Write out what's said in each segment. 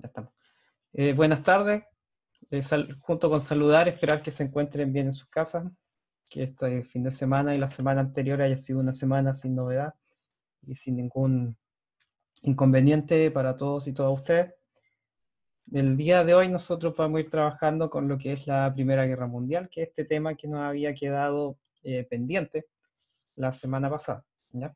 Ya estamos. Buenas tardes. Junto con saludar, esperar que se encuentren bien en sus casas, que este fin de semana y la semana anterior haya sido una semana sin novedad y sin ningún inconveniente para todos y todas ustedes. El día de hoy nosotros vamos a ir trabajando con lo que es la Primera Guerra Mundial, que es este tema que nos había quedado pendiente la semana pasada, ¿ya?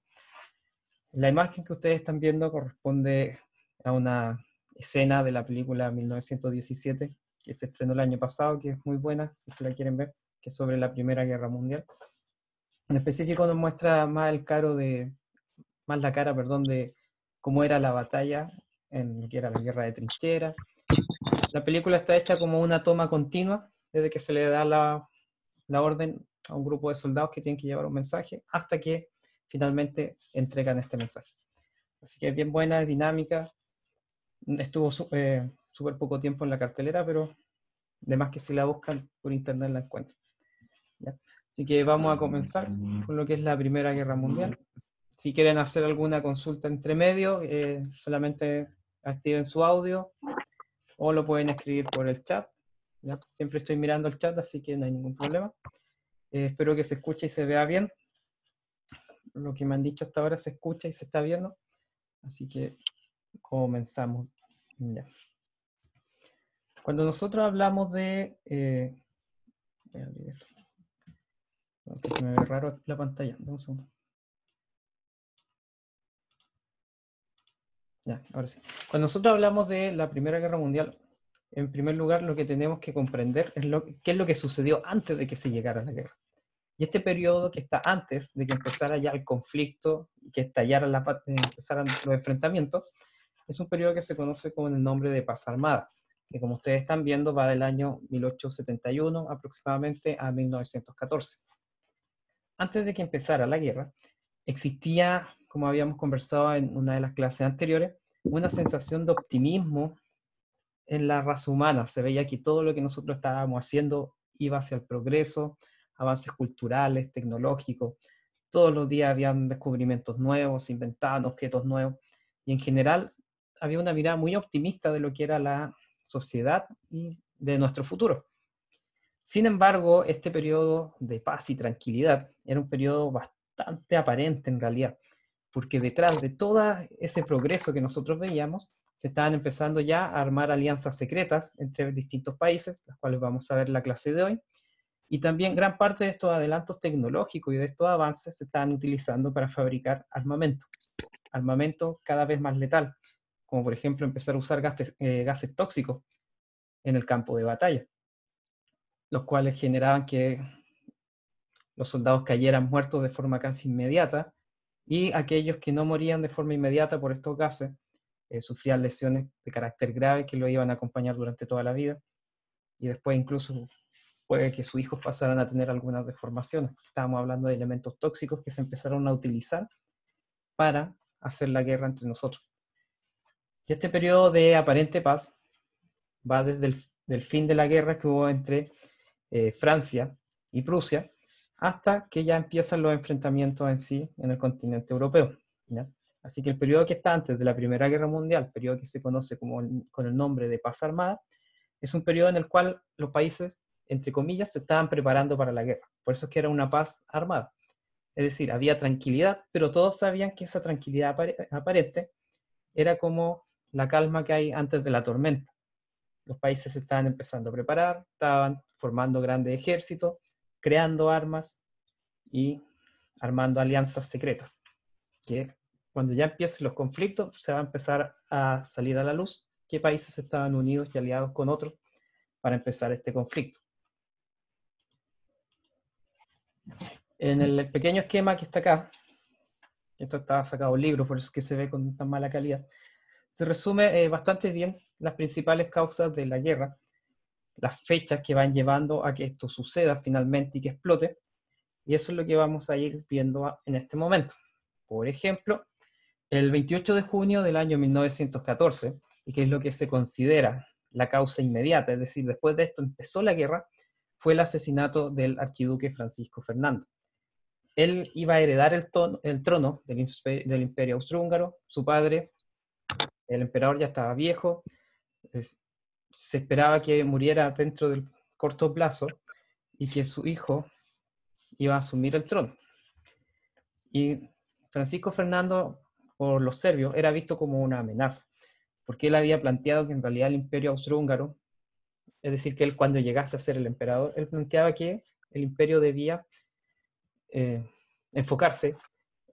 La imagen que ustedes están viendo corresponde a una escena de la película 1917, que se estrenó el año pasado, que es muy buena, si es que la quieren ver, que es sobre la Primera Guerra Mundial. En específico nos muestra más la cara, perdón, de cómo era la batalla en lo que era la guerra de trincheras. La película está hecha como una toma continua, desde que se le da la orden a un grupo de soldados que tienen que llevar un mensaje, hasta que finalmente entregan este mensaje. Así que es bien buena, es dinámica. Estuvo súper poco tiempo en la cartelera, pero de más que si la buscan por internet la encuentran, ¿ya? Así que vamos a comenzar con lo que es la Primera Guerra Mundial. Si quieren hacer alguna consulta entre medio, solamente activen su audio o lo pueden escribir por el chat, ¿ya? Siempre estoy mirando el chat, así que no hay ningún problema. Espero que se escuche y se vea bien. Lo que me han dicho hasta ahora se escucha y se está viendo. Así que comenzamos. Ya. Cuando nosotros hablamos de... voy a abrir esto, aunque se me ve raro la pantalla. Dame un segundo. Ya, ahora sí. Cuando nosotros hablamos de la Primera Guerra Mundial, en primer lugar lo que tenemos que comprender es qué es lo que sucedió antes de que se llegara a la guerra. Y este periodo que está antes de que empezara ya el conflicto, que estallara empezaran los enfrentamientos, es un periodo que se conoce con el nombre de paz armada, que como ustedes están viendo va del año 1871 aproximadamente a 1914. Antes de que empezara la guerra, existía, como habíamos conversado en una de las clases anteriores, una sensación de optimismo en la raza humana. Se veía que todo lo que nosotros estábamos haciendo iba hacia el progreso, avances culturales, tecnológicos. Todos los días habían descubrimientos nuevos, se inventaban objetos nuevos, y en general había una mirada muy optimista de lo que era la sociedad y de nuestro futuro. Sin embargo, este periodo de paz y tranquilidad era un periodo bastante aparente en realidad, porque detrás de todo ese progreso que nosotros veíamos, se estaban empezando ya a armar alianzas secretas entre distintos países, las cuales vamos a ver en la clase de hoy, y también gran parte de estos adelantos tecnológicos y de estos avances se estaban utilizando para fabricar armamento cada vez más letal, como por ejemplo empezar a usar gases tóxicos en el campo de batalla, los cuales generaban que los soldados cayeran muertos de forma casi inmediata, y aquellos que no morían de forma inmediata por estos gases sufrían lesiones de carácter grave que lo iban a acompañar durante toda la vida, y después incluso puede que sus hijos pasaran a tener algunas deformaciones. Estábamos hablando de elementos tóxicos que se empezaron a utilizar para hacer la guerra entre nosotros. Y este periodo de aparente paz va desde el fin de la guerra que hubo entre Francia y Prusia, hasta que ya empiezan los enfrentamientos en sí en el continente europeo, ¿ya? Así que el periodo que está antes de la Primera Guerra Mundial, periodo que se conoce con el nombre de paz armada, es un periodo en el cual los países, entre comillas, se estaban preparando para la guerra. Por eso es que era una paz armada. Es decir, había tranquilidad, pero todos sabían que esa tranquilidad aparente era como la calma que hay antes de la tormenta. Los países se estaban empezando a preparar, estaban formando grandes ejércitos, creando armas y armando alianzas secretas, que cuando ya empiecen los conflictos se va a empezar a salir a la luz qué países estaban unidos y aliados con otros para empezar este conflicto. En el pequeño esquema que está acá, esto está sacado de un libro, por eso es que se ve con tan mala calidad, se resume bastante bien las principales causas de la guerra, las fechas que van llevando a que esto suceda finalmente y que explote, y eso es lo que vamos a ir viendo en este momento. Por ejemplo, el 28 de junio del año 1914, y que es lo que se considera la causa inmediata, es decir, después de esto empezó la guerra, fue el asesinato del archiduque Francisco Fernando. Él iba a heredar el trono del imperio austrohúngaro. Su padre, el emperador, ya estaba viejo, es- se esperaba que muriera dentro del corto plazo y que su hijo iba a asumir el trono. Y Francisco Fernando, por los serbios, era visto como una amenaza, porque él había planteado que en realidad el imperio austrohúngaro, es decir, que él cuando llegase a ser el emperador, él planteaba que el imperio debía eh, enfocarse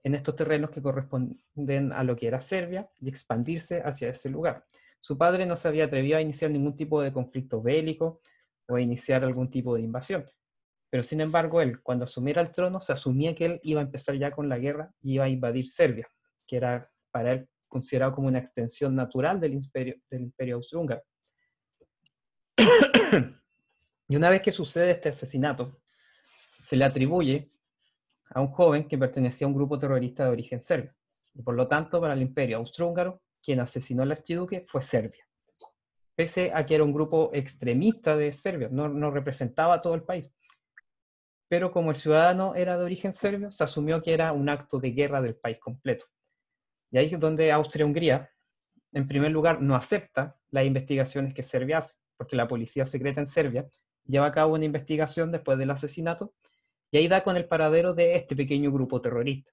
en estos terrenos que corresponden a lo que era Serbia y expandirse hacia ese lugar. Su padre no se había atrevido a iniciar ningún tipo de conflicto bélico o a iniciar algún tipo de invasión. Pero sin embargo, él, cuando asumiera el trono, se asumía que él iba a empezar ya con la guerra y iba a invadir Serbia, que era para él considerado como una extensión natural del imperio austrohúngaro. Y una vez que sucede este asesinato, se le atribuye a un joven que pertenecía a un grupo terrorista de origen serbio. Y por lo tanto, para el imperio austrohúngaro, quien asesinó al archiduque fue Serbia. Pese a que era un grupo extremista de Serbia, no representaba a todo el país. Pero como el ciudadano era de origen serbio, se asumió que era un acto de guerra del país completo. Y ahí es donde Austria-Hungría, en primer lugar, no acepta las investigaciones que Serbia hace, porque la policía secreta en Serbia lleva a cabo una investigación después del asesinato y ahí da con el paradero de este pequeño grupo terrorista.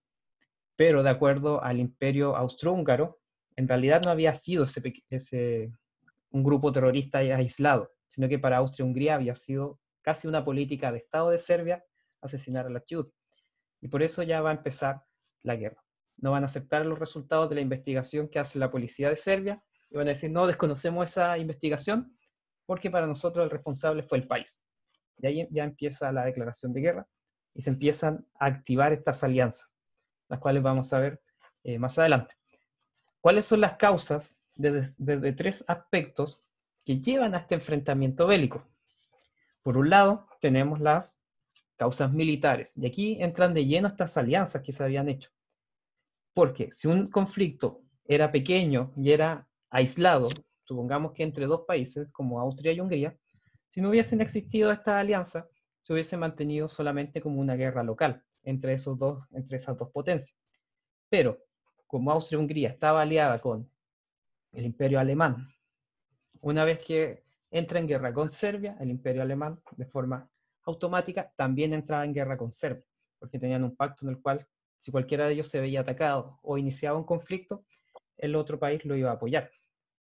Pero de acuerdo al imperio austrohúngaro, en realidad no había sido un grupo terrorista aislado, sino que para Austria-Hungría había sido casi una política de Estado de Serbia asesinar al archiduque. Y por eso ya va a empezar la guerra. No van a aceptar los resultados de la investigación que hace la policía de Serbia y van a decir, no, desconocemos esa investigación porque para nosotros el responsable fue el país. Y ahí ya empieza la declaración de guerra y se empiezan a activar estas alianzas, las cuales vamos a ver más adelante. ¿Cuáles son las causas de tres aspectos que llevan a este enfrentamiento bélico? Por un lado, tenemos las causas militares, y aquí entran de lleno estas alianzas que se habían hecho. Porque si un conflicto era pequeño y era aislado, supongamos que entre dos países como Austria y Hungría, si no hubiesen existido estas alianzas, se hubiese mantenido solamente como una guerra local entre esas dos potencias. Pero como Austria y Hungría estaba aliada con el Imperio Alemán, una vez que entra en guerra con Serbia, el Imperio Alemán, de forma automática, también entraba en guerra con Serbia, porque tenían un pacto en el cual, si cualquiera de ellos se veía atacado o iniciaba un conflicto, el otro país lo iba a apoyar.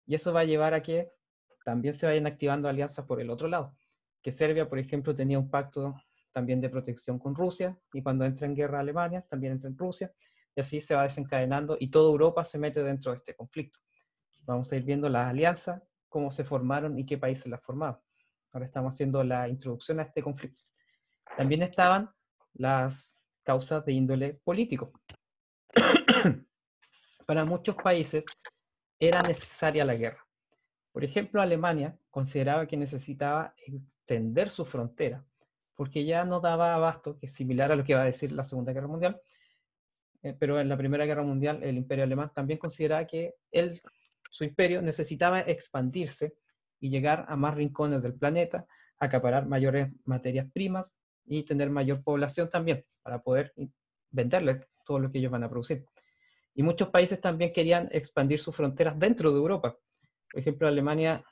Y eso va a llevar a que también se vayan activando alianzas por el otro lado. Que Serbia, por ejemplo, tenía un pacto también de protección con Rusia, y cuando entra en guerra Alemania, también entra en Rusia, y así se va desencadenando, y toda Europa se mete dentro de este conflicto. Vamos a ir viendo las alianzas, cómo se formaron y qué países las formaban. Ahora estamos haciendo la introducción a este conflicto. También estaban las causas de índole político. Para muchos países era necesaria la guerra. Por ejemplo, Alemania consideraba que necesitaba extender su frontera, porque ya no daba abasto, que es similar a lo que va a decir la Segunda Guerra Mundial, pero en la Primera Guerra Mundial el Imperio Alemán también consideraba que su imperio necesitaba expandirse y llegar a más rincones del planeta, acaparar mayores materias primas y tener mayor población también para poder venderles todo lo que ellos van a producir. Y muchos países también querían expandir sus fronteras dentro de Europa. Por ejemplo, Alemania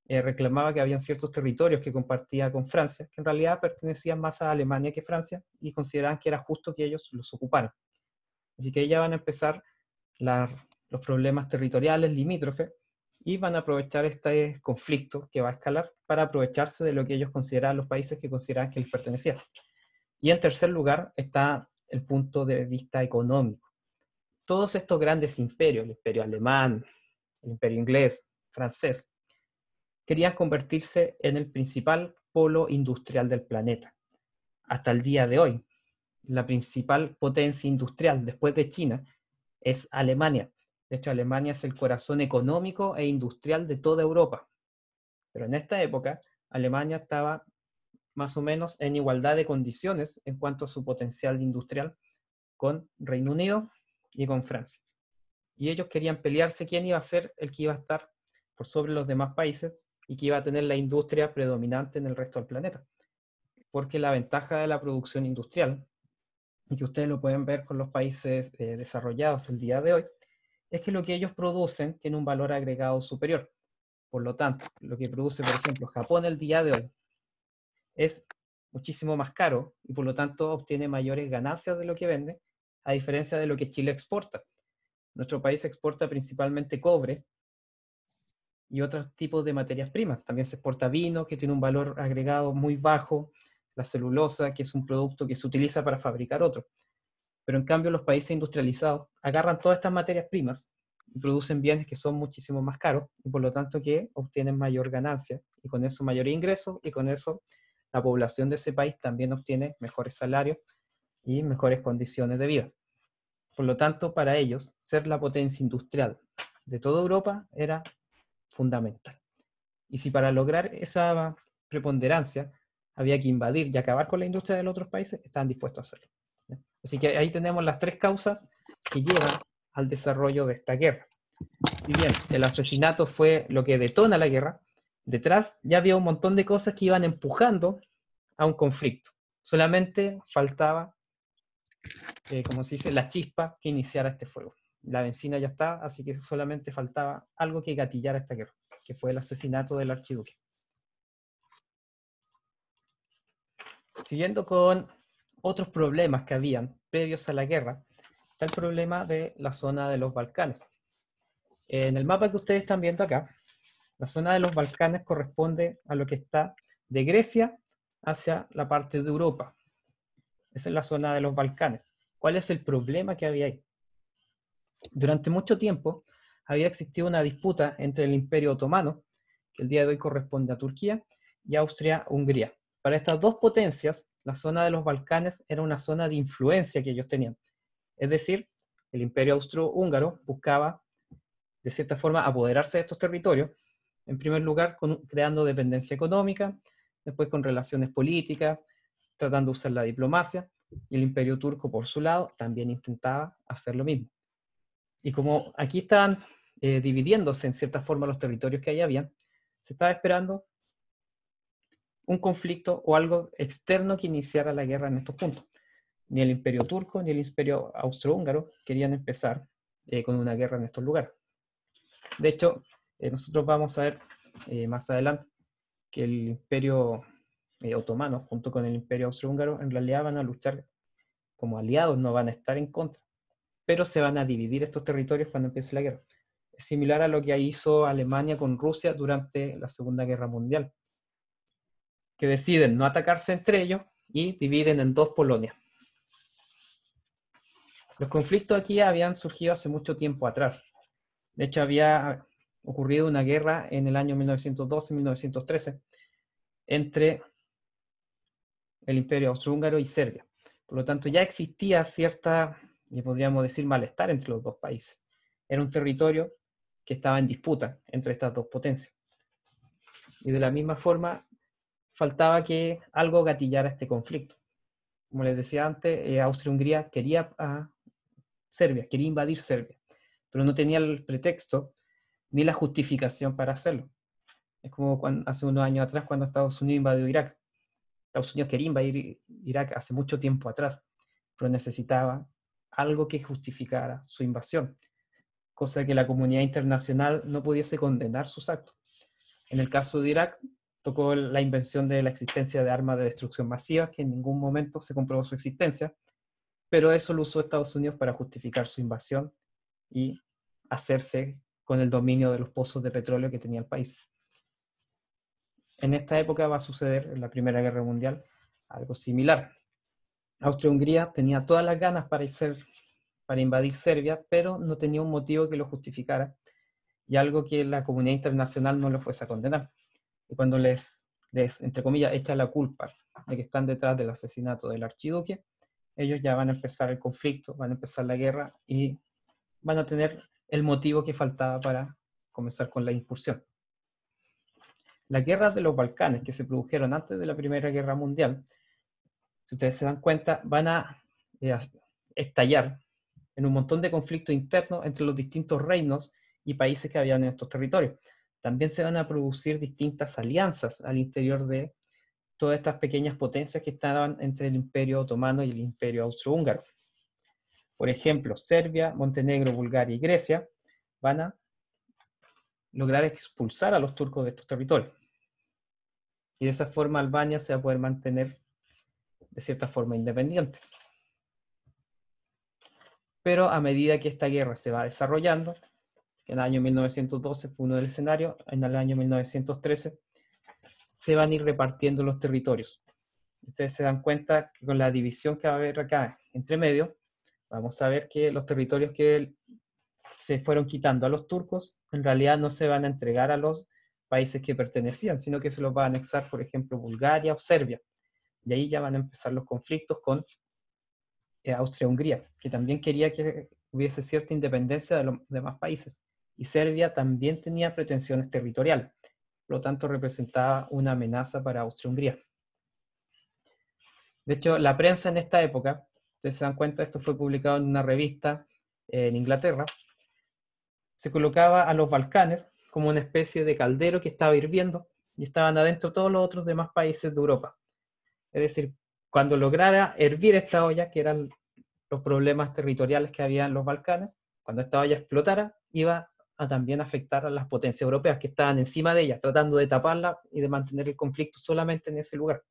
reclamaba que habían ciertos territorios que compartía con Francia, que en realidad pertenecían más a Alemania que Francia, y consideraban que era justo que ellos los ocuparan. Así que ya van a empezar los problemas territoriales limítrofes y van a aprovechar este conflicto que va a escalar para aprovecharse de lo que ellos consideraban los países que consideraban que les pertenecía. Y en tercer lugar está el punto de vista económico. Todos estos grandes imperios, el imperio alemán, el imperio inglés, francés, querían convertirse en el principal polo industrial del planeta. Hasta el día de hoy, la principal potencia industrial después de China es Alemania. De hecho, Alemania es el corazón económico e industrial de toda Europa. Pero en esta época, Alemania estaba más o menos en igualdad de condiciones en cuanto a su potencial industrial con Reino Unido y con Francia. Y ellos querían pelearse quién iba a ser el que iba a estar por sobre los demás países y que iba a tener la industria predominante en el resto del planeta. Porque la ventaja de la producción industrial, y que ustedes lo pueden ver con los países desarrollados el día de hoy, es que lo que ellos producen tiene un valor agregado superior. Por lo tanto, lo que produce, por ejemplo, Japón el día de hoy es muchísimo más caro y por lo tanto obtiene mayores ganancias de lo que vende, a diferencia de lo que Chile exporta. Nuestro país exporta principalmente cobre y otros tipos de materias primas. También se exporta vino, que tiene un valor agregado muy bajo, la celulosa, que es un producto que se utiliza para fabricar otro. Pero en cambio los países industrializados agarran todas estas materias primas y producen bienes que son muchísimo más caros y por lo tanto que obtienen mayor ganancia y con eso mayor ingreso y con eso la población de ese país también obtiene mejores salarios y mejores condiciones de vida. Por lo tanto, para ellos, ser la potencia industrial de toda Europa era fundamental. Y si para lograr esa preponderancia había que invadir y acabar con la industria de los otros países, estaban dispuestos a hacerlo. Así que ahí tenemos las tres causas que llevan al desarrollo de esta guerra. Si bien el asesinato fue lo que detona la guerra, detrás ya había un montón de cosas que iban empujando a un conflicto. Solamente faltaba, como se dice, la chispa que iniciara este fuego. La benzina ya está, así que solamente faltaba algo que gatillara esta guerra, que fue el asesinato del archiduque. Siguiendo con otros problemas que habían previos a la guerra, está el problema de la zona de los Balcanes. En el mapa que ustedes están viendo acá, la zona de los Balcanes corresponde a lo que está de Grecia hacia la parte de Europa. Esa es la zona de los Balcanes. ¿Cuál es el problema que había ahí? Durante mucho tiempo había existido una disputa entre el Imperio Otomano, que el día de hoy corresponde a Turquía, y Austria-Hungría. Para estas dos potencias, la zona de los Balcanes era una zona de influencia que ellos tenían. Es decir, el Imperio Austrohúngaro buscaba, de cierta forma, apoderarse de estos territorios, en primer lugar creando dependencia económica, después con relaciones políticas, tratando de usar la diplomacia, y el Imperio Turco, por su lado, también intentaba hacer lo mismo. Y como aquí estaban dividiéndose en cierta forma los territorios que ahí había, se estaba esperando un conflicto o algo externo que iniciara la guerra en estos puntos. Ni el Imperio Turco ni el Imperio Austrohúngaro querían empezar con una guerra en estos lugares. De hecho, nosotros vamos a ver más adelante que el Imperio Otomano, junto con el Imperio Austrohúngaro, en realidad van a luchar como aliados, no van a estar en contra, pero se van a dividir estos territorios cuando empiece la guerra. Es similar a lo que hizo Alemania con Rusia durante la Segunda Guerra Mundial, que deciden no atacarse entre ellos y dividen en dos Polonias. Los conflictos aquí habían surgido hace mucho tiempo atrás. De hecho, había ocurrido una guerra en el año 1912-1913 entre el Imperio Austrohúngaro y Serbia. Por lo tanto, ya existía cierta, podríamos decir, malestar entre los dos países. Era un territorio que estaba en disputa entre estas dos potencias. Y de la misma forma, faltaba que algo gatillara este conflicto. Como les decía antes, Austria-Hungría quería a Serbia, quería invadir Serbia, pero no tenía el pretexto ni la justificación para hacerlo. Es como hace unos años atrás cuando Estados Unidos invadió Irak. Estados Unidos quería invadir Irak hace mucho tiempo atrás, pero necesitaba algo que justificara su invasión, cosa que la comunidad internacional no pudiese condenar sus actos. En el caso de Irak, tocó la invención de la existencia de armas de destrucción masiva, que en ningún momento se comprobó su existencia, pero eso lo usó Estados Unidos para justificar su invasión y hacerse con el dominio de los pozos de petróleo que tenía el país. En esta época va a suceder, en la Primera Guerra Mundial, algo similar. Austria-Hungría tenía todas las ganas para invadir Serbia, pero no tenía un motivo que lo justificara y algo que la comunidad internacional no lo fuese a condenar. Y cuando les entre comillas, echa la culpa de que están detrás del asesinato del archiduque, ellos ya van a empezar el conflicto, van a empezar la guerra y van a tener el motivo que faltaba para comenzar con la incursión. Las guerras de los Balcanes que se produjeron antes de la Primera Guerra Mundial, si ustedes se dan cuenta, van a estallar en un montón de conflictos internos entre los distintos reinos y países que habían en estos territorios. También se van a producir distintas alianzas al interior de todas estas pequeñas potencias que estaban entre el Imperio Otomano y el Imperio Austrohúngaro. Por ejemplo, Serbia, Montenegro, Bulgaria y Grecia van a lograr expulsar a los turcos de estos territorios. Y de esa forma Albania se va a poder mantener de cierta forma independiente. Pero a medida que esta guerra se va desarrollando, que en el año 1912 fue uno del escenario, en el año 1913 se van a ir repartiendo los territorios. Ustedes se dan cuenta que con la división que va a haber acá entre medio, vamos a ver que los territorios que se fueron quitando a los turcos, en realidad no se van a entregar a los países que pertenecían, sino que se los va a anexar, por ejemplo, Bulgaria o Serbia. Y ahí ya van a empezar los conflictos con Austria-Hungría, que también quería que hubiese cierta independencia de los demás países. Y Serbia también tenía pretensiones territoriales, por lo tanto representaba una amenaza para Austria-Hungría. De hecho, la prensa en esta época, ustedes se dan cuenta, esto fue publicado en una revista en Inglaterra, se colocaba a los Balcanes como una especie de caldero que estaba hirviendo y estaban adentro todos los otros demás países de Europa. Es decir, cuando lograra hervir esta olla, que eran los problemas territoriales que había en los Balcanes, cuando esta olla explotara, iba a también afectar a las potencias europeas que estaban encima de ella, tratando de taparla y de mantener el conflicto solamente en ese lugar.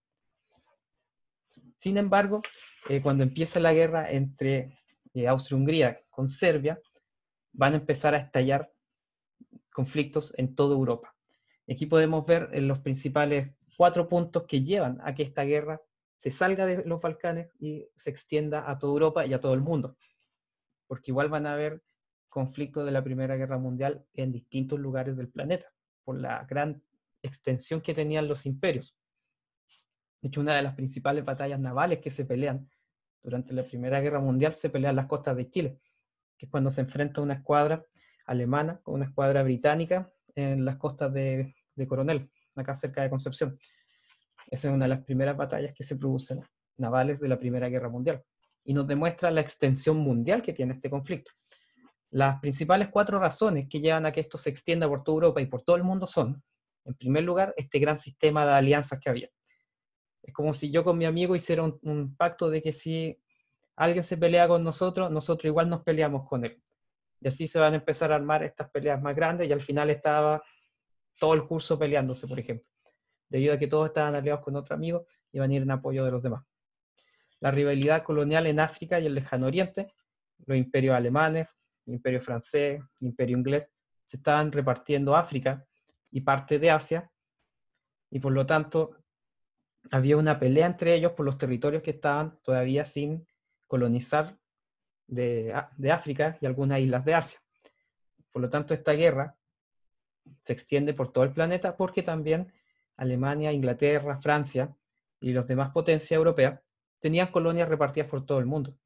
Sin embargo, cuando empieza la guerra entre Austria-Hungría con Serbia, van a empezar a estallar conflictos en toda Europa. Aquí podemos ver los principales 4 puntos que llevan a que esta guerra se salga de los Balcanes y se extienda a toda Europa y a todo el mundo. Porque igual van a haber conflictos de la Primera Guerra Mundial en distintos lugares del planeta, por la gran extensión que tenían los imperios. De hecho, una de las principales batallas navales que se pelean durante la Primera Guerra Mundial se pelean en las costas de Chile, que es cuando se enfrenta una escuadra alemana con una escuadra británica en las costas de Coronel, acá cerca de Concepción. Esa es una de las primeras batallas que se producen navales de la Primera Guerra Mundial. Y nos demuestra la extensión mundial que tiene este conflicto. Las principales 4 razones que llevan a que esto se extienda por toda Europa y por todo el mundo son, en primer lugar, este gran sistema de alianzas que había. Es como si yo con mi amigo hiciera un pacto de que si alguien se pelea con nosotros, nosotros igual nos peleamos con él. Y así se van a empezar a armar estas peleas más grandes y al final estaba todo el curso peleándose, por ejemplo. Debido a que todos estaban aliados con otro amigo, iban a ir en apoyo de los demás. La rivalidad colonial en África y el Lejano Oriente, los imperios alemanes, el imperio francés, el imperio inglés, se estaban repartiendo África y parte de Asia, y por lo tanto había una pelea entre ellos por los territorios que estaban todavía sin colonizar de África y algunas islas de Asia. Por lo tanto, esta guerra se extiende por todo el planeta porque también Alemania, Inglaterra, Francia y las demás potencias europeas tenían colonias repartidas por todo el mundo.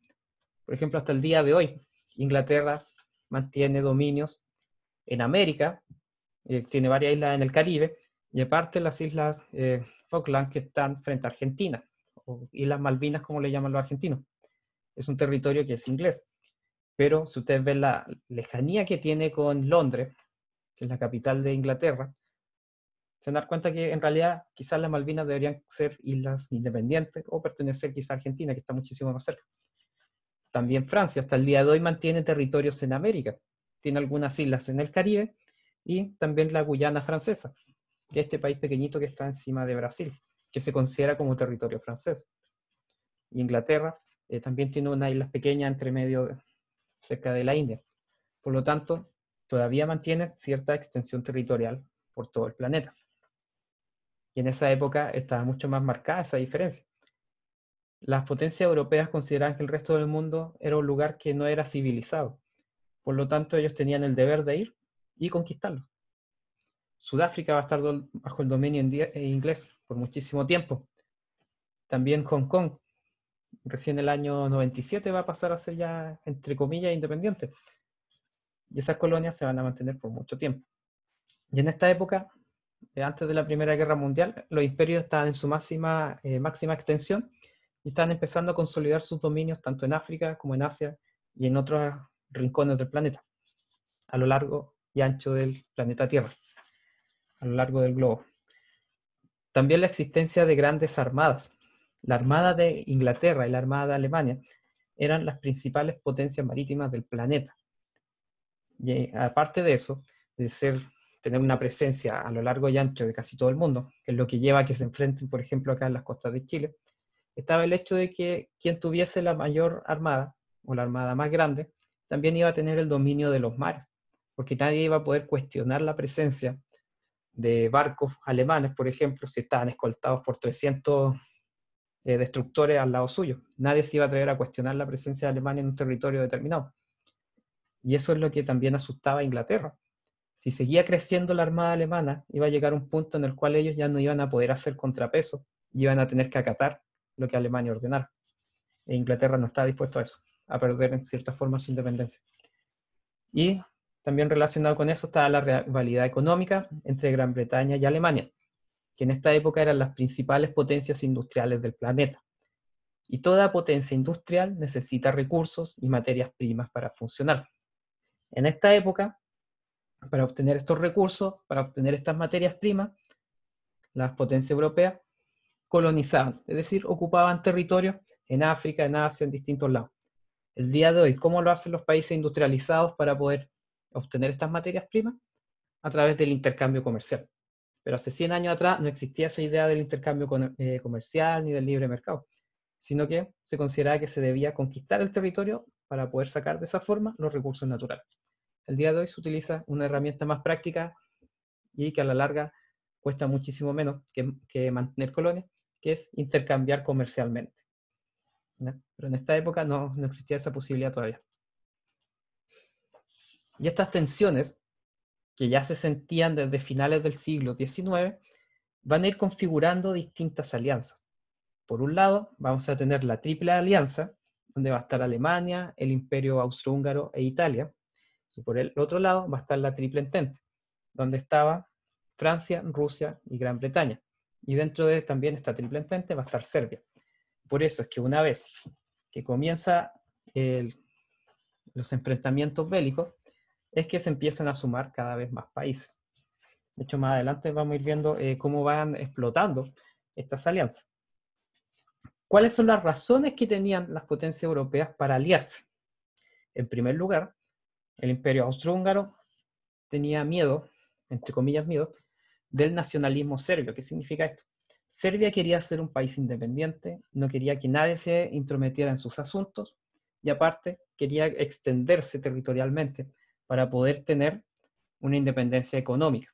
Por ejemplo, hasta el día de hoy, Inglaterra mantiene dominios en América, tiene varias islas en el Caribe, y aparte las islas Falkland que están frente a Argentina, o Islas Malvinas como le llaman los argentinos. Es un territorio que es inglés, pero si ustedes ven la lejanía que tiene con Londres, que es la capital de Inglaterra, se dan cuenta que en realidad quizás las Malvinas deberían ser islas independientes o pertenecer quizás a Argentina, que está muchísimo más cerca. También Francia, hasta el día de hoy, mantiene territorios en América. Tiene algunas islas en el Caribe y también la Guyana francesa, que es este país pequeñito que está encima de Brasil, que se considera como territorio francés. Y Inglaterra también tiene unas islas pequeñas entre medio, cerca de la India. Por lo tanto, todavía mantiene cierta extensión territorial por todo el planeta. Y en esa época estaba mucho más marcada esa diferencia. Las potencias europeas consideraban que el resto del mundo era un lugar que no era civilizado. Por lo tanto, ellos tenían el deber de ir y conquistarlo. Sudáfrica va a estar bajo el dominio inglés por muchísimo tiempo. También Hong Kong, recién el año 97 va a pasar a ser ya, entre comillas, independiente. Y esas colonias se van a mantener por mucho tiempo. Y en esta época, antes de la Primera Guerra Mundial, los imperios estaban en su máxima extensión y estaban empezando a consolidar sus dominios tanto en África como en Asia y en otros rincones del planeta, a lo largo y ancho del planeta Tierra, a lo largo del globo. También la existencia de grandes armadas. La Armada de Inglaterra y la Armada de Alemania eran las principales potencias marítimas del planeta. Y aparte de eso, de ser tener una presencia a lo largo y ancho de casi todo el mundo, que es lo que lleva a que se enfrenten, por ejemplo, acá en las costas de Chile, estaba el hecho de que quien tuviese la mayor armada, o la armada más grande, también iba a tener el dominio de los mares, porque nadie iba a poder cuestionar la presencia de barcos alemanes, por ejemplo, si estaban escoltados por 300 destructores al lado suyo. Nadie se iba a atrever a cuestionar la presencia de Alemania en un territorio determinado. Y eso es lo que también asustaba a Inglaterra. Si seguía creciendo la armada alemana, iba a llegar un punto en el cual ellos ya no iban a poder hacer contrapeso, y iban a tener que acatar lo que Alemania ordenara. E Inglaterra no estaba dispuesto a eso, a perder en cierta forma su independencia. Y también relacionado con eso estaba la rivalidad económica entre Gran Bretaña y Alemania, que en esta época eran las principales potencias industriales del planeta. Y toda potencia industrial necesita recursos y materias primas para funcionar. En esta época, para obtener estos recursos, para obtener estas materias primas, las potencias europeas colonizaban, es decir, ocupaban territorios en África, en Asia, en distintos lados. El día de hoy, ¿cómo lo hacen los países industrializados para poder obtener estas materias primas? A través del intercambio comercial. Pero hace 100 años atrás no existía esa idea del intercambio comercial ni del libre mercado, sino que se consideraba que se debía conquistar el territorio para poder sacar de esa forma los recursos naturales. El día de hoy se utiliza una herramienta más práctica y que a la larga cuesta muchísimo menos que mantener colonias, que es intercambiar comercialmente. ¿No? Pero en esta época no existía esa posibilidad todavía. Y estas tensiones, que ya se sentían desde finales del siglo XIX, van a ir configurando distintas alianzas. Por un lado, vamos a tener la Triple Alianza, donde va a estar Alemania, el Imperio Austrohúngaro e Italia. Y por el otro lado va a estar la Triple Entente, donde estaba Francia, Rusia y Gran Bretaña. Y dentro de también esta Triple Entente va a estar Serbia. Por eso es que una vez que comienza los enfrentamientos bélicos, es que se empiezan a sumar cada vez más países. De hecho, más adelante vamos a ir viendo cómo van explotando estas alianzas. ¿Cuáles son las razones que tenían las potencias europeas para aliarse? En primer lugar, el Imperio Austrohúngaro tenía miedo, entre comillas miedo, del nacionalismo serbio. ¿Qué significa esto? Serbia quería ser un país independiente, no quería que nadie se intrometiera en sus asuntos, y aparte quería extenderse territorialmente para poder tener una independencia económica.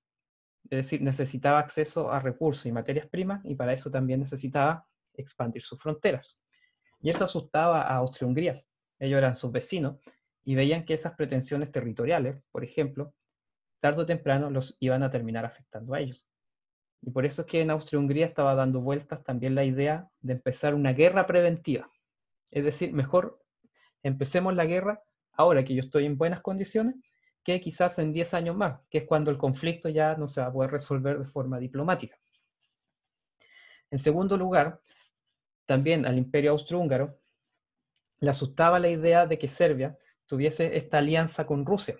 Es decir, necesitaba acceso a recursos y materias primas, y para eso también necesitaba expandir sus fronteras. Y eso asustaba a Austria-Hungría. Ellos eran sus vecinos y veían que esas pretensiones territoriales, por ejemplo, tarde o temprano los iban a terminar afectando a ellos. Y por eso es que en Austria-Hungría estaba dando vueltas también la idea de empezar una guerra preventiva. Es decir, mejor empecemos la guerra ahora que yo estoy en buenas condiciones, que quizás en 10 años más, que es cuando el conflicto ya no se va a poder resolver de forma diplomática. En segundo lugar, también al Imperio Austrohúngaro le asustaba la idea de que Serbia tuviese esta alianza con Rusia,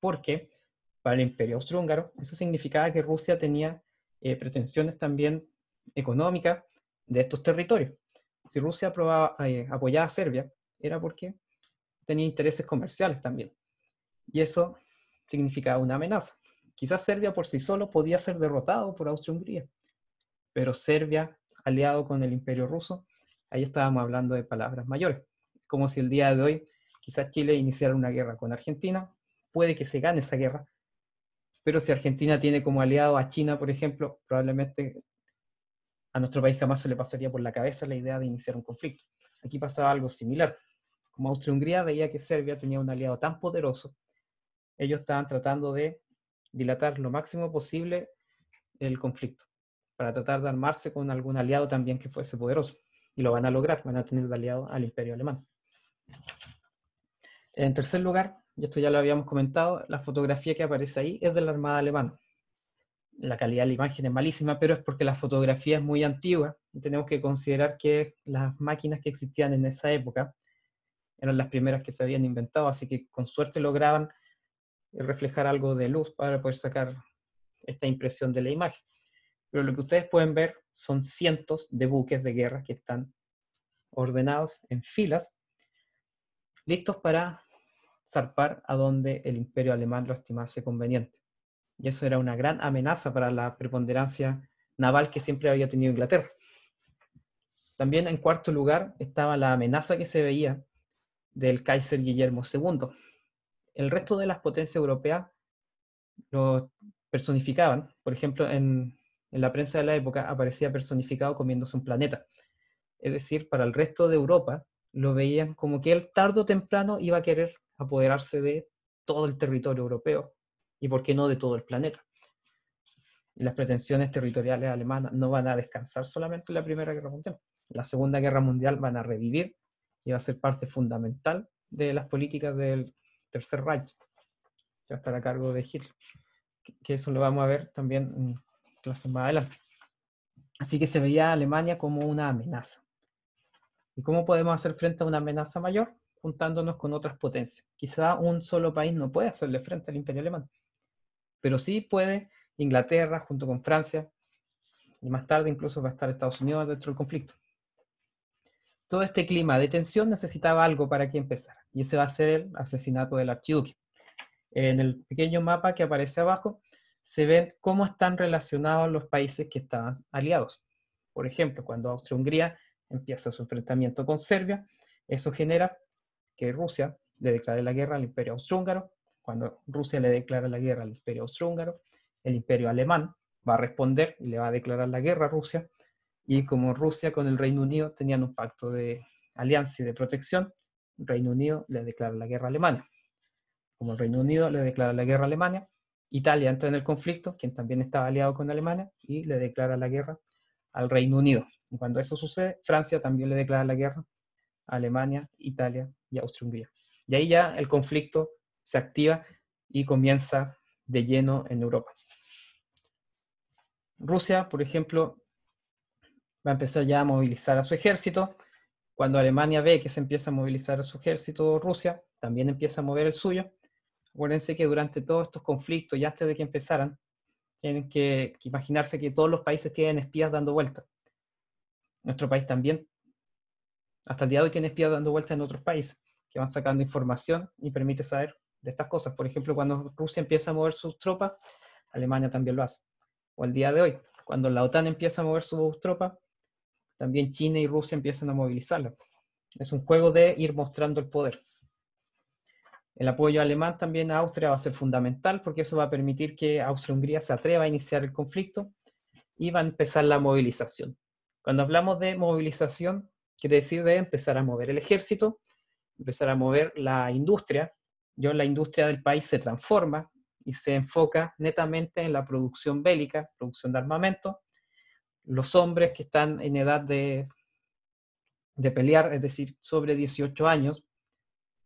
porque para el Imperio Austrohúngaro eso significaba que Rusia tenía pretensiones también económicas de estos territorios. Si Rusia apoyaba a Serbia, era porque tenía intereses comerciales también. Y eso significaba una amenaza. Quizás Serbia por sí solo podía ser derrotado por Austria-Hungría, pero Serbia, aliado con el Imperio Ruso, ahí estábamos hablando de palabras mayores. Como si el día de hoy quizás Chile iniciara una guerra con Argentina, puede que se gane esa guerra, pero si Argentina tiene como aliado a China, por ejemplo, probablemente a nuestro país jamás se le pasaría por la cabeza la idea de iniciar un conflicto. Aquí pasaba algo similar. Como Austria-Hungría veía que Serbia tenía un aliado tan poderoso, ellos estaban tratando de dilatar lo máximo posible el conflicto, para tratar de armarse con algún aliado también que fuese poderoso. Y lo van a lograr, van a tener de aliado al Imperio Alemán. En tercer lugar, y esto ya lo habíamos comentado, la fotografía que aparece ahí es de la Armada Alemana. La calidad de la imagen es malísima, pero es porque la fotografía es muy antigua y tenemos que considerar que las máquinas que existían en esa época eran las primeras que se habían inventado, así que con suerte lograban reflejar algo de luz para poder sacar esta impresión de la imagen. Pero lo que ustedes pueden ver son cientos de buques de guerra que están ordenados en filas, listos para zarpar a donde el Imperio Alemán lo estimase conveniente. Y eso era una gran amenaza para la preponderancia naval que siempre había tenido Inglaterra. También en cuarto lugar estaba la amenaza que se veía del Kaiser Guillermo II. El resto de las potencias europeas lo personificaban. Por ejemplo, en la prensa de la época aparecía personificado comiéndose un planeta. Es decir, para el resto de Europa lo veían como que él tarde o temprano iba a querer apoderarse de todo el territorio europeo y, por qué no, de todo el planeta. Y las pretensiones territoriales alemanas no van a descansar solamente en la Primera Guerra Mundial. En la Segunda Guerra Mundial van a revivir y va a ser parte fundamental de las políticas del Tercer Reich, que va a estar a cargo de Hitler. Que eso lo vamos a ver también en clases más adelante. Así que se veía a Alemania como una amenaza. ¿Y cómo podemos hacer frente a una amenaza mayor? Juntándonos con otras potencias. Quizá un solo país no puede hacerle frente al Imperio Alemán, pero sí puede Inglaterra junto con Francia, y más tarde incluso va a estar Estados Unidos dentro del conflicto. Todo este clima de tensión necesitaba algo para que empezara, y ese va a ser el asesinato del archiduque. En el pequeño mapa que aparece abajo se ven cómo están relacionados los países que estaban aliados. Por ejemplo, cuando Austria-Hungría empieza su enfrentamiento con Serbia, eso genera que Rusia le declare la guerra al Imperio Austrohúngaro. Cuando Rusia le declara la guerra al Imperio Austrohúngaro, el Imperio Alemán va a responder y le va a declarar la guerra a Rusia. Y como Rusia con el Reino Unido tenían un pacto de alianza y de protección, el Reino Unido le declara la guerra a Alemania. Como el Reino Unido le declara la guerra a Alemania, Italia entra en el conflicto, quien también estaba aliado con Alemania, y le declara la guerra al Reino Unido. Y cuando eso sucede, Francia también le declara la guerra a Alemania, Italia y Austria-Hungría. Y ahí ya el conflicto se activa y comienza de lleno en Europa. Rusia, por ejemplo, va a empezar ya a movilizar a su ejército. Cuando Alemania ve que se empieza a movilizar a su ejército, Rusia también empieza a mover el suyo. Acuérdense que durante todos estos conflictos y antes de que empezaran, tienen que imaginarse que todos los países tienen espías dando vueltas. Nuestro país también, hasta el día de hoy, tiene espías dando vueltas en otros países, que van sacando información y permite saber de estas cosas. Por ejemplo, cuando Rusia empieza a mover sus tropas, Alemania también lo hace. O el día de hoy, cuando la OTAN empieza a mover sus tropas, también China y Rusia empiezan a movilizarlas. Es un juego de ir mostrando el poder. El apoyo alemán también a Austria va a ser fundamental porque eso va a permitir que Austria-Hungría se atreva a iniciar el conflicto y va a empezar la movilización. Cuando hablamos de movilización, quiere decir de empezar a mover el ejército, empezar a mover la industria. La industria del país se transforma y se enfoca netamente en la producción bélica, producción de armamento. Los hombres que están en edad de pelear, es decir, sobre 18 años,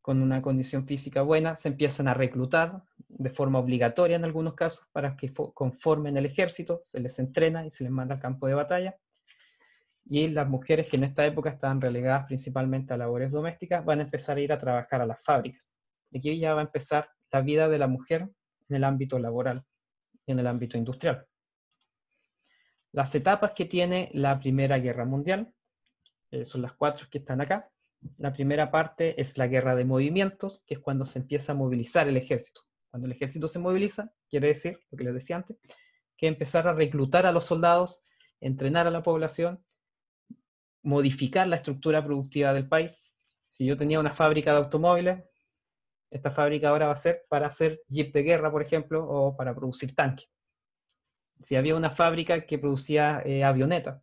con una condición física buena, se empiezan a reclutar de forma obligatoria en algunos casos para que conformen el ejército, se les entrena y se les manda al campo de batalla. Y las mujeres que en esta época estaban relegadas principalmente a labores domésticas van a empezar a ir a trabajar a las fábricas. Y aquí ya va a empezar la vida de la mujer en el ámbito laboral y en el ámbito industrial. Las etapas que tiene la Primera Guerra Mundial son las 4 que están acá. La primera parte es la guerra de movimientos, que es cuando se empieza a movilizar el ejército. Cuando el ejército se moviliza, quiere decir, lo que les decía antes, que empezar a reclutar a los soldados, entrenar a la población, modificar la estructura productiva del país. Si yo tenía una fábrica de automóviles, esta fábrica ahora va a ser para hacer jeep de guerra, por ejemplo, o para producir tanques. Si había una fábrica que producía avionetas,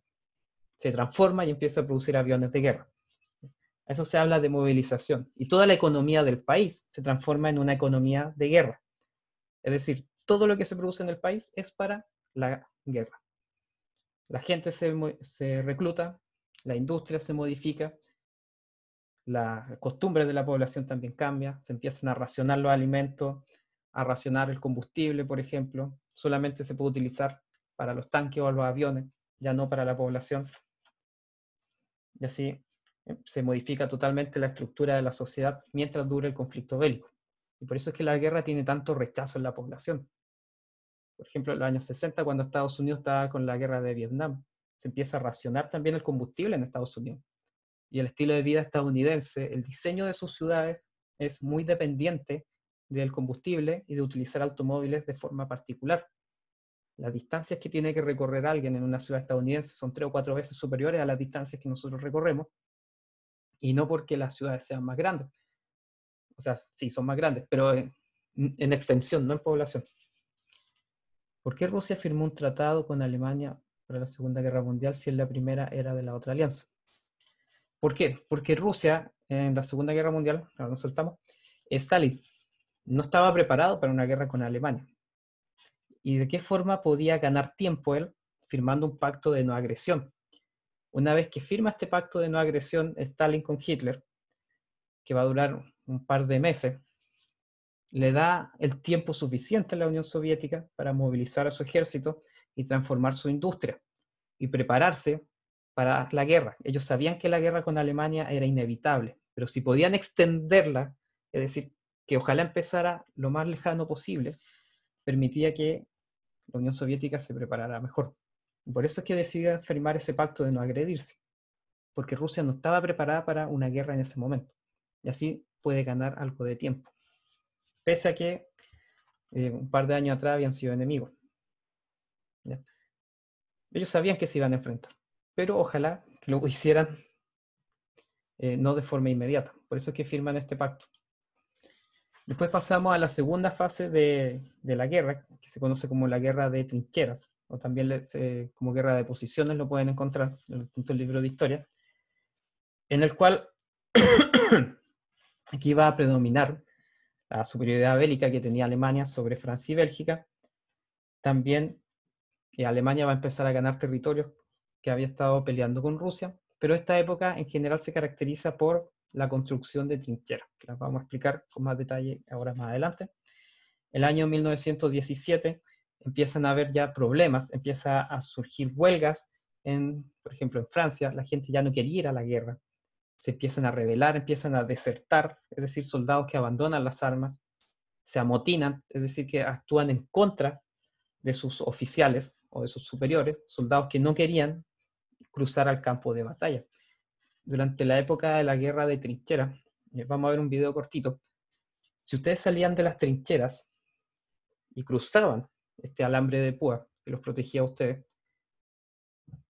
se transforma y empieza a producir aviones de guerra. Eso se habla de movilización. Y toda la economía del país se transforma en una economía de guerra. Es decir, todo lo que se produce en el país es para la guerra. La gente se recluta, la industria se modifica, las costumbres de la población también cambian, se empiezan a racionar los alimentos, a racionar el combustible, por ejemplo. Solamente se puede utilizar para los tanques o los aviones, ya no para la población. Y así se modifica totalmente la estructura de la sociedad mientras dure el conflicto bélico. Y por eso es que la guerra tiene tanto rechazo en la población. Por ejemplo, en los años 60, cuando Estados Unidos estaba con la guerra de Vietnam, se empieza a racionar también el combustible en Estados Unidos. Y el estilo de vida estadounidense, el diseño de sus ciudades es muy dependiente del combustible y de utilizar automóviles de forma particular. Las distancias que tiene que recorrer alguien en una ciudad estadounidense son 3 o 4 veces superiores a las distancias que nosotros recorremos, y no porque las ciudades sean más grandes. O sea, sí, son más grandes, pero en extensión, no en población. ¿Por qué Rusia firmó un tratado con Alemania para la Segunda Guerra Mundial si en la primera era de la otra alianza? ¿Por qué? Porque Rusia en la Segunda Guerra Mundial, ahora nos saltamos, Stalin no estaba preparado para una guerra con Alemania. ¿Y de qué forma podía ganar tiempo él firmando un pacto de no agresión? Una vez que firma este pacto de no agresión Stalin con Hitler, que va a durar un par de meses, le da el tiempo suficiente a la Unión Soviética para movilizar a su ejército y transformar su industria y prepararse para la guerra. Ellos sabían que la guerra con Alemania era inevitable, pero si podían extenderla, es decir, que ojalá empezara lo más lejano posible, permitía que la Unión Soviética se preparara mejor. Por eso es que decidieron firmar ese pacto de no agredirse, porque Rusia no estaba preparada para una guerra en ese momento, y así puede ganar algo de tiempo, pese a que un par de años atrás habían sido enemigos. ¿Ya? Ellos sabían que se iban a enfrentar, pero ojalá que lo hicieran no de forma inmediata. Por eso es que firman este pacto. Después pasamos a la segunda fase de la guerra, que se conoce como la guerra de trincheras, o también como guerra de posiciones, lo pueden encontrar en los distintos libros de historia, en el cual aquí va a predominar la superioridad bélica que tenía Alemania sobre Francia y Bélgica. También Alemania va a empezar a ganar territorios que había estado peleando con Rusia, pero esta época en general se caracteriza por la construcción de trincheras, que las vamos a explicar con más detalle ahora más adelante. El año 1917 empiezan a haber ya problemas, empieza a surgir huelgas, por ejemplo en Francia, la gente ya no quería ir a la guerra, se empiezan a rebelar, empiezan a desertar, es decir, soldados que abandonan las armas, se amotinan, es decir, que actúan en contra de sus oficiales o de sus superiores, soldados que no querían cruzar al campo de batalla. Durante la época de la guerra de trincheras, vamos a ver un video cortito, si ustedes salían de las trincheras y cruzaban este alambre de púa que los protegía a ustedes,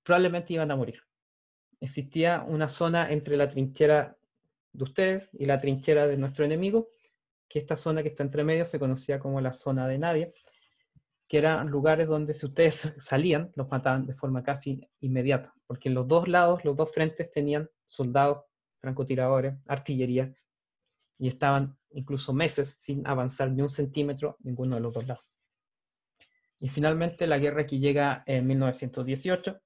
probablemente iban a morir. Existía una zona entre la trinchera de ustedes y la trinchera de nuestro enemigo, que esta zona que está entre medio se conocía como la zona de nadie, que eran lugares donde si ustedes salían, los mataban de forma casi inmediata, porque en los dos lados, los dos frentes tenían soldados, francotiradores, artillería, y estaban incluso meses sin avanzar ni un centímetro ninguno de los dos lados. Y finalmente la guerra que llega en 1918,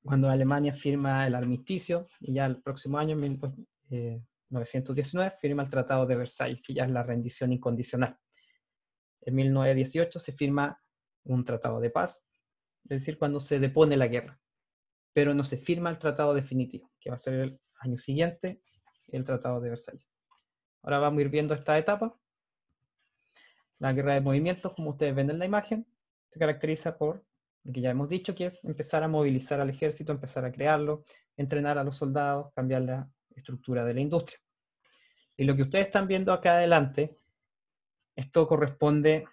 cuando Alemania firma el armisticio, y ya el próximo año, en 1919, firma el Tratado de Versalles, que ya es la rendición incondicional. En 1918 se firma un tratado de paz, es decir, cuando se depone la guerra, pero no se firma el tratado definitivo, que va a ser el año siguiente, el Tratado de Versalles. Ahora vamos a ir viendo esta etapa. La guerra de movimientos, como ustedes ven en la imagen, se caracteriza por lo que ya hemos dicho, que es empezar a movilizar al ejército, empezar a crearlo, entrenar a los soldados, cambiar la estructura de la industria. Y lo que ustedes están viendo acá adelante, esto corresponde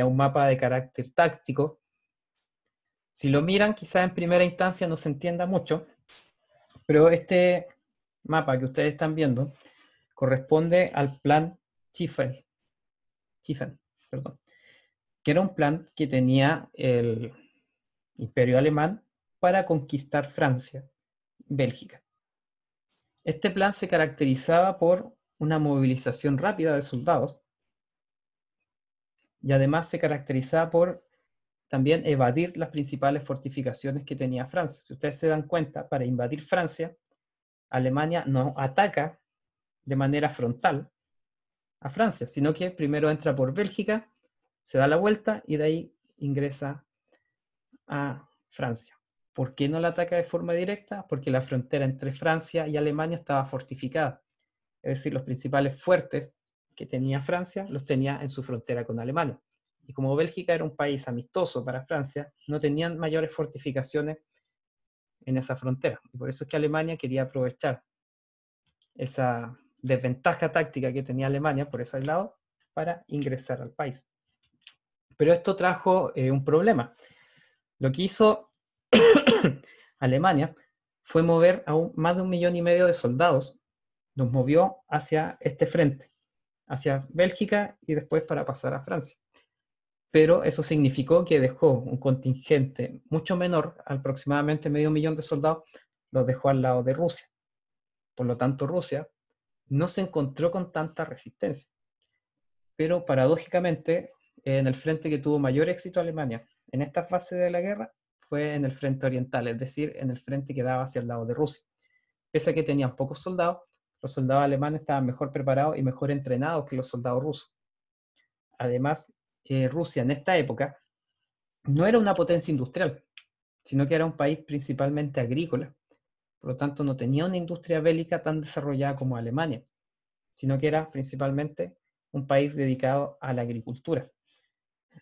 a un mapa de carácter táctico. Si lo miran, quizás en primera instancia no se entienda mucho, pero este mapa que ustedes están viendo corresponde al plan Chiffen, perdón, que era un plan que tenía el Imperio Alemán para conquistar Francia, Bélgica. Este plan se caracterizaba por una movilización rápida de soldados y además se caracterizaba por también evadir las principales fortificaciones que tenía Francia. Si ustedes se dan cuenta, para invadir Francia, Alemania no ataca de manera frontal a Francia, sino que primero entra por Bélgica, se da la vuelta y de ahí ingresa a Francia. ¿Por qué no la ataca de forma directa? Porque la frontera entre Francia y Alemania estaba fortificada. Es decir, los principales fuertes que tenía Francia los tenía en su frontera con Alemania. Y como Bélgica era un país amistoso para Francia, no tenían mayores fortificaciones en esa frontera. Y por eso es que Alemania quería aprovechar esa desventaja táctica que tenía Alemania por ese lado para ingresar al país. Pero esto trajo un problema. Lo que hizo Alemania fue mover a más de 1,5 millones de soldados, los movió hacia este frente, hacia Bélgica y después para pasar a Francia. Pero eso significó que dejó un contingente mucho menor, aproximadamente 500,000 de soldados, los dejó al lado de Rusia. Por lo tanto, Rusia no se encontró con tanta resistencia. Pero paradójicamente, en el frente que tuvo mayor éxito Alemania en esta fase de la guerra fue en el frente oriental, es decir, en el frente que daba hacia el lado de Rusia. Pese a que tenían pocos soldados, los soldados alemanes estaban mejor preparados y mejor entrenados que los soldados rusos. Además, Rusia en esta época no era una potencia industrial, sino que era un país principalmente agrícola. Por lo tanto, no tenía una industria bélica tan desarrollada como Alemania, sino que era principalmente un país dedicado a la agricultura.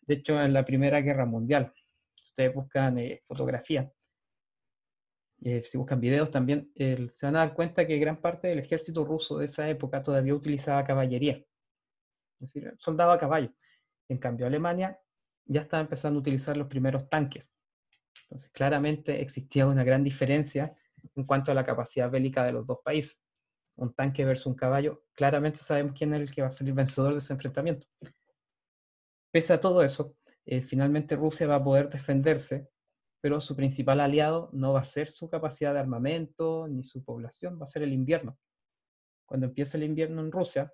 De hecho, en la Primera Guerra Mundial, si ustedes buscan fotografías, si buscan videos también, se van a dar cuenta que gran parte del ejército ruso de esa época todavía utilizaba caballería, es decir, soldado a caballo. En cambio, Alemania ya estaba empezando a utilizar los primeros tanques. Entonces, claramente existía una gran diferencia en cuanto a la capacidad bélica de los dos países. Un tanque versus un caballo, claramente sabemos quién es el que va a salir vencedor de ese enfrentamiento. Pese a todo eso, finalmente Rusia va a poder defenderse, pero su principal aliado no va a ser su capacidad de armamento ni su población, va a ser el invierno. Cuando empieza el invierno en Rusia,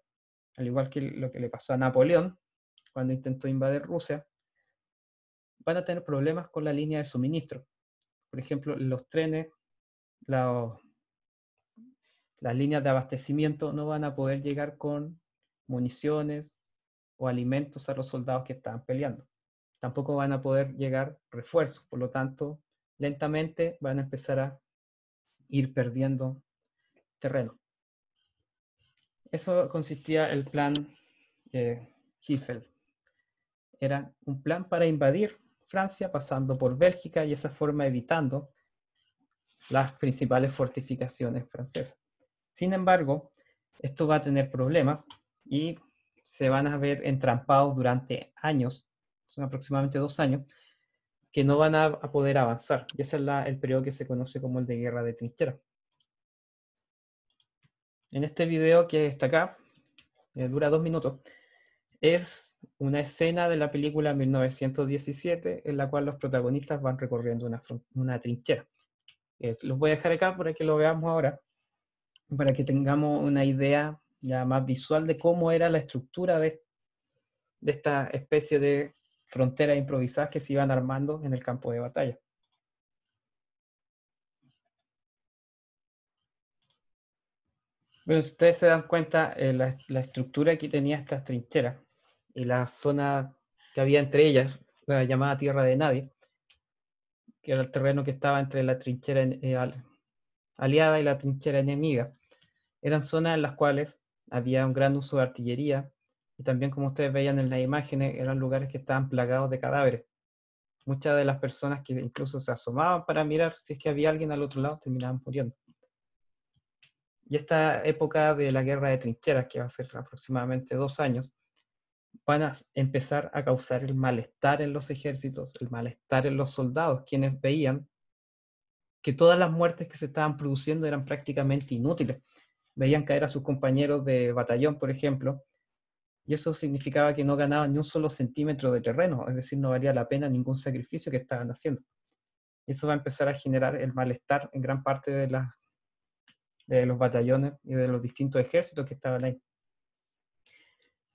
al igual que lo que le pasó a Napoleón, cuando intentó invadir Rusia, van a tener problemas con la línea de suministro. Por ejemplo, los trenes, las líneas de abastecimiento no van a poder llegar con municiones o alimentos a los soldados que estaban peleando. Tampoco van a poder llegar refuerzos, por lo tanto, lentamente van a empezar a ir perdiendo terreno. Eso consistía el plan Himmel. Era un plan para invadir Francia pasando por Bélgica y de esa forma evitando las principales fortificaciones francesas. Sin embargo, esto va a tener problemas y se van a ver entrampados durante años, son aproximadamente 2 años, que no van a poder avanzar. Y ese es el periodo que se conoce como el de guerra de trinchera. En este video que está acá, dura 2 minutos, es una escena de la película 1917 en la cual los protagonistas van recorriendo una trinchera. Los voy a dejar acá para que lo veamos ahora, para que tengamos una idea ya más visual de cómo era la estructura de esta especie de fronteras improvisadas que se iban armando en el campo de batalla. Bueno, si ustedes se dan cuenta, la estructura que tenía estas trincheras y la zona que había entre ellas, la llamada Tierra de Nadie, que era el terreno que estaba entre la trinchera aliada y la trinchera enemiga, eran zonas en las cuales había un gran uso de artillería y también, como ustedes veían en las imágenes, eran lugares que estaban plagados de cadáveres. Muchas de las personas que incluso se asomaban para mirar si es que había alguien al otro lado terminaban muriendo. Y esta época de la guerra de trincheras, que va a ser aproximadamente 2 años, van a empezar a causar el malestar en los ejércitos, el malestar en los soldados, quienes veían que todas las muertes que se estaban produciendo eran prácticamente inútiles. Veían caer a sus compañeros de batallón, por ejemplo, y eso significaba que no ganaban ni un solo centímetro de terreno, es decir, no valía la pena ningún sacrificio que estaban haciendo. Y eso va a empezar a generar el malestar en gran parte de los batallones y de los distintos ejércitos que estaban ahí.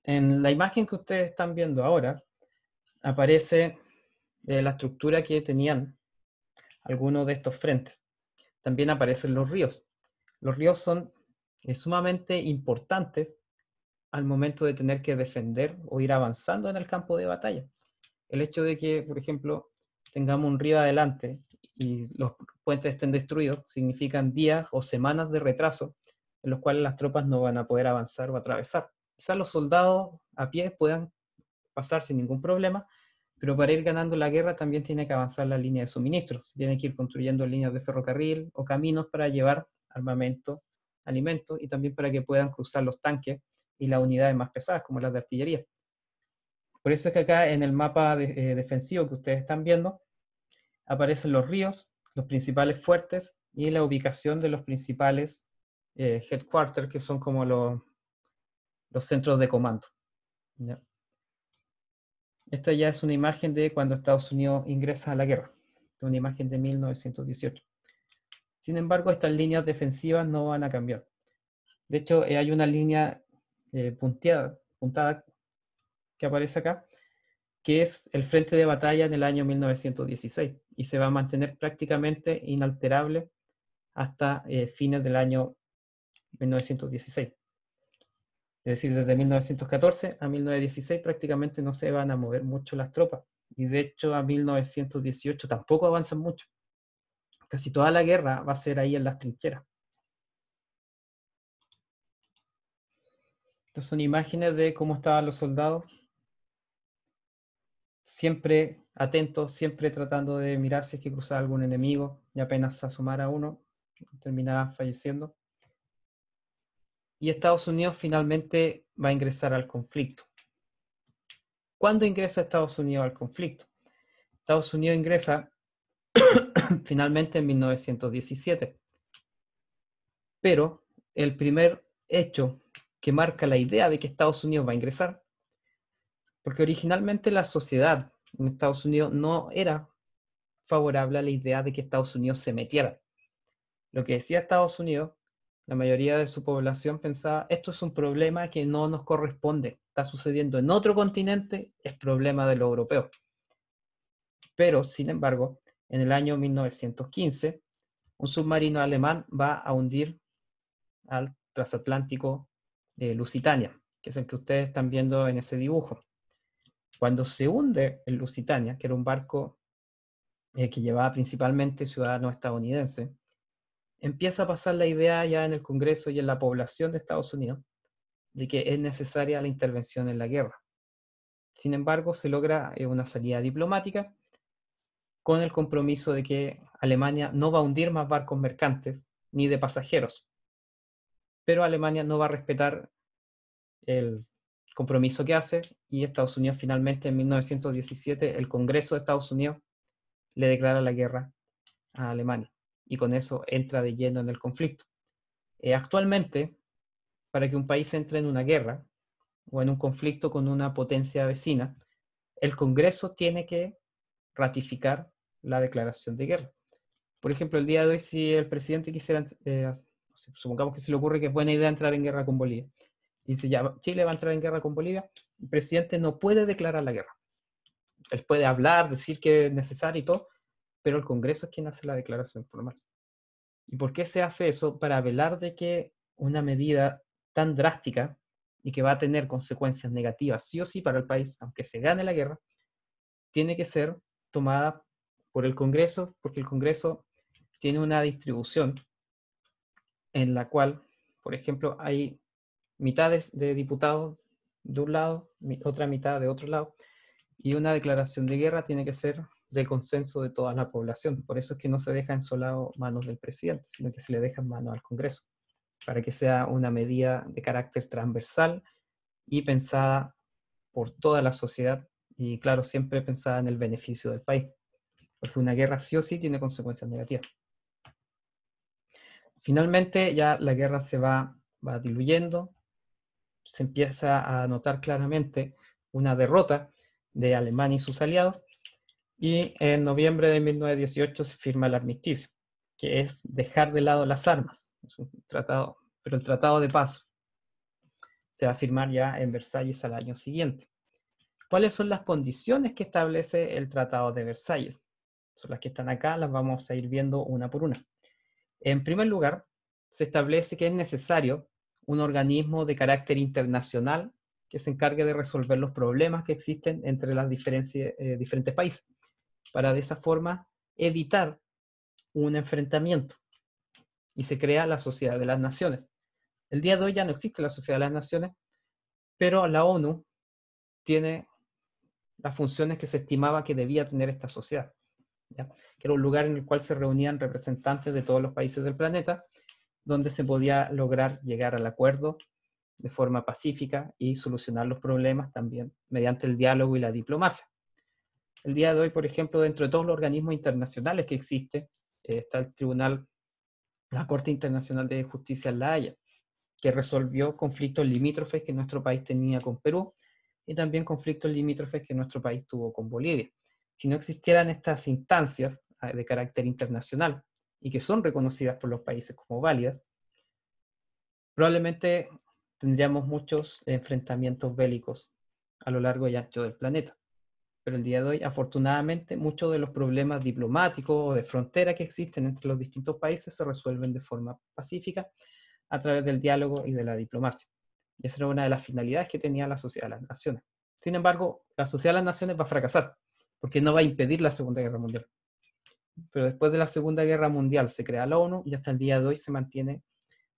En la imagen que ustedes están viendo ahora, aparece la estructura que tenían algunos de estos frentes. También aparecen los ríos. Los ríos son sumamente importantes al momento de tener que defender o ir avanzando en el campo de batalla. El hecho de que, por ejemplo, tengamos un río adelante y los puentes estén destruidos, significan días o semanas de retraso en los cuales las tropas no van a poder avanzar o atravesar. Quizás los soldados a pie puedan pasar sin ningún problema, pero para ir ganando la guerra también tiene que avanzar la línea de suministro. Se tiene que ir construyendo líneas de ferrocarril o caminos para llevar armamento, alimentos y también para que puedan cruzar los tanques y las unidades más pesadas como las de artillería. Por eso es que acá en el mapa defensivo que ustedes están viendo, aparecen los ríos, los principales fuertes y la ubicación de los principales headquarters, que son como los centros de comando. ¿Ya? Esta ya es una imagen de cuando Estados Unidos ingresa a la guerra. Esta es una imagen de 1918. Sin embargo, estas líneas defensivas no van a cambiar. De hecho, hay una línea puntada que aparece acá, que es el frente de batalla en el año 1916 y se va a mantener prácticamente inalterable hasta fines del año 1916. Es decir, desde 1914 a 1916 prácticamente no se van a mover mucho las tropas. Y de hecho a 1918 tampoco avanzan mucho. Casi toda la guerra va a ser ahí en las trincheras. Estas son imágenes de cómo estaban los soldados. Siempre atentos, siempre tratando de mirar si es que cruzaba algún enemigo. Y apenas se asomara uno, terminaba falleciendo. Y Estados Unidos finalmente va a ingresar al conflicto. ¿Cuándo ingresa Estados Unidos al conflicto? Estados Unidos ingresa finalmente en 1917. Pero el primer hecho que marca la idea de que Estados Unidos va a ingresar, porque originalmente la sociedad en Estados Unidos no era favorable a la idea de que Estados Unidos se metiera. Lo que decía Estados Unidos, la mayoría de su población pensaba, esto es un problema que no nos corresponde, está sucediendo en otro continente, es problema de los europeos. Pero, sin embargo, en el año 1915, un submarino alemán va a hundir al transatlántico Lusitania, que es el que ustedes están viendo en ese dibujo. Cuando se hunde el Lusitania, que era un barco que llevaba principalmente ciudadanos estadounidenses, empieza a pasar la idea ya en el Congreso y en la población de Estados Unidos de que es necesaria la intervención en la guerra. Sin embargo, se logra una salida diplomática con el compromiso de que Alemania no va a hundir más barcos mercantes ni de pasajeros, pero Alemania no va a respetar el compromiso que hace y Estados Unidos finalmente en 1917 el Congreso de Estados Unidos le declara la guerra a Alemania y con eso entra de lleno en el conflicto. Actualmente, para que un país entre en una guerra o en un conflicto con una potencia vecina, el Congreso tiene que ratificar la declaración de guerra. Por ejemplo, el día de hoy, si el presidente quisiera, supongamos que se le ocurre que es buena idea entrar en guerra con Bolivia, y dice ya, Chile va a entrar en guerra con Bolivia, el presidente no puede declarar la guerra. Él puede hablar, decir que es necesario y todo, pero el Congreso es quien hace la declaración formal. ¿Y por qué se hace eso? Para velar de que una medida tan drástica y que va a tener consecuencias negativas sí o sí para el país, aunque se gane la guerra, tiene que ser tomada por el Congreso, porque el Congreso tiene una distribución en la cual, por ejemplo, hay mitades de diputados de un lado, otra mitad de otro lado, y una declaración de guerra tiene que ser del consenso de toda la población. Por eso es que no se deja en solado manos del presidente, sino que se le deja en manos al Congreso, para que sea una medida de carácter transversal y pensada por toda la sociedad y, claro, siempre pensada en el beneficio del país, porque una guerra sí o sí tiene consecuencias negativas. Finalmente ya la guerra se va diluyendo, se empieza a notar claramente una derrota de Alemania y sus aliados, y en noviembre de 1918 se firma el armisticio, que es dejar de lado las armas. Es un tratado, pero el tratado de paz se va a firmar ya en Versalles al año siguiente. ¿Cuáles son las condiciones que establece el Tratado de Versalles? Son las que están acá, las vamos a ir viendo una por una. En primer lugar, se establece que es necesario un organismo de carácter internacional que se encargue de resolver los problemas que existen entre las diferentes países, para de esa forma evitar un enfrentamiento. Y se crea la Sociedad de las Naciones. El día de hoy ya no existe la Sociedad de las Naciones, pero la ONU tiene las funciones que se estimaba que debía tener esta sociedad, ¿ya? Que era un lugar en el cual se reunían representantes de todos los países del planeta, donde se podía lograr llegar al acuerdo de forma pacífica y solucionar los problemas también mediante el diálogo y la diplomacia. El día de hoy, por ejemplo, dentro de todos los organismos internacionales que existe, está el Tribunal, la Corte Internacional de Justicia en La Haya, que resolvió conflictos limítrofes que nuestro país tenía con Perú y también conflictos limítrofes que nuestro país tuvo con Bolivia. Si no existieran estas instancias de carácter internacional y que son reconocidas por los países como válidas, probablemente tendríamos muchos enfrentamientos bélicos a lo largo y ancho del planeta. Pero el día de hoy, afortunadamente, muchos de los problemas diplomáticos o de frontera que existen entre los distintos países se resuelven de forma pacífica a través del diálogo y de la diplomacia. Y esa era una de las finalidades que tenía la Sociedad de las Naciones. Sin embargo, la Sociedad de las Naciones va a fracasar, porque no va a impedir la Segunda Guerra Mundial. Pero después de la Segunda Guerra Mundial se crea la ONU y hasta el día de hoy se mantiene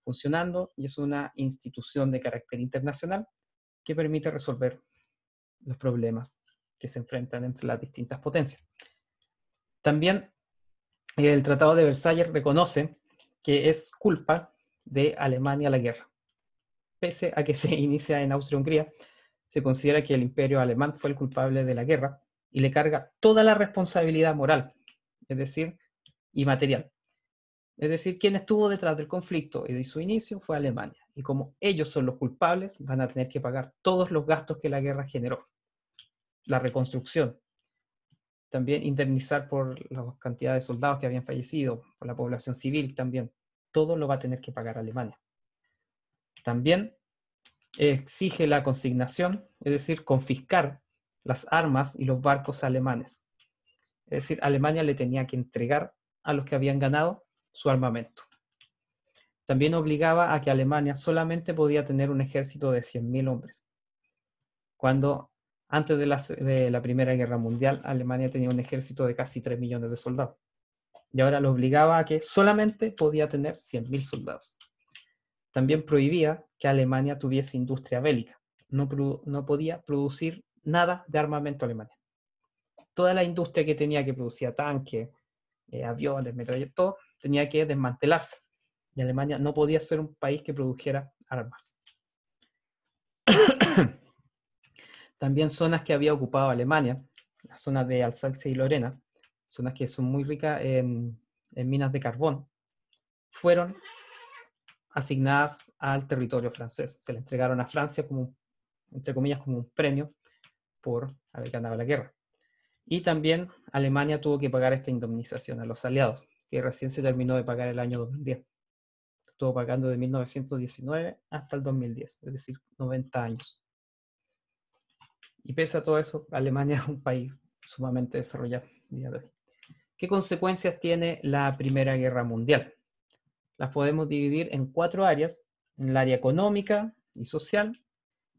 funcionando y es una institución de carácter internacional que permite resolver los problemas que se enfrentan entre las distintas potencias. También el Tratado de Versalles reconoce que es culpa de Alemania la guerra. Pese a que se inicia en Austria-Hungría, se considera que el imperio alemán fue el culpable de la guerra y le carga toda la responsabilidad moral, es decir, y material. Es decir, quien estuvo detrás del conflicto y de su inicio fue Alemania. Y como ellos son los culpables, van a tener que pagar todos los gastos que la guerra generó. La reconstrucción, también indemnizar por la cantidad de soldados que habían fallecido, por la población civil también. Todo lo va a tener que pagar Alemania. También exige la consignación, es decir, confiscar las armas y los barcos alemanes. Es decir, Alemania le tenía que entregar a los que habían ganado su armamento. También obligaba a que Alemania solamente podía tener un ejército de 100.000 hombres, cuando antes de la Primera Guerra Mundial Alemania tenía un ejército de casi 3 millones de soldados. Y ahora lo obligaba a que solamente podía tener 100.000 soldados. También prohibía que Alemania tuviese industria bélica. No podía producir nada de armamento Alemania. Toda la industria que tenía, que producía tanques, aviones, metralletas, todo, tenía que desmantelarse. Y Alemania no podía ser un país que produjera armas. También zonas que había ocupado Alemania, las zonas de Alsacia y Lorena, zonas que son muy ricas en minas de carbón, fueron asignadas al territorio francés. Se le entregaron a Francia como, entre comillas, como un premio por haber ganado la guerra. Y también Alemania tuvo que pagar esta indemnización a los aliados, que recién se terminó de pagar el año 2010. Estuvo pagando de 1919 hasta el 2010, es decir, 90 años. Y pese a todo eso, Alemania es un país sumamente desarrollado el día de hoy. ¿Qué consecuencias tiene la Primera Guerra Mundial? Las podemos dividir en 4 áreas: en el área económica y social,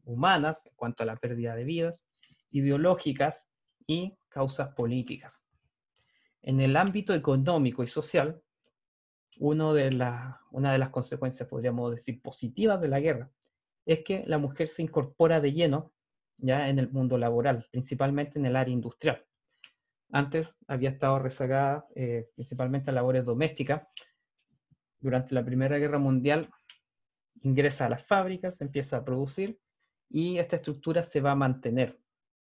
humanas, en cuanto a la pérdida de vidas, ideológicas y causas políticas. En el ámbito económico y social, una de las consecuencias, podríamos decir, positivas de la guerra, es que la mujer se incorpora de lleno ya en el mundo laboral, principalmente en el área industrial. Antes había estado rezagada principalmente a labores domésticas. Durante la Primera Guerra Mundial ingresa a las fábricas, empieza a producir y esta estructura se va a mantener.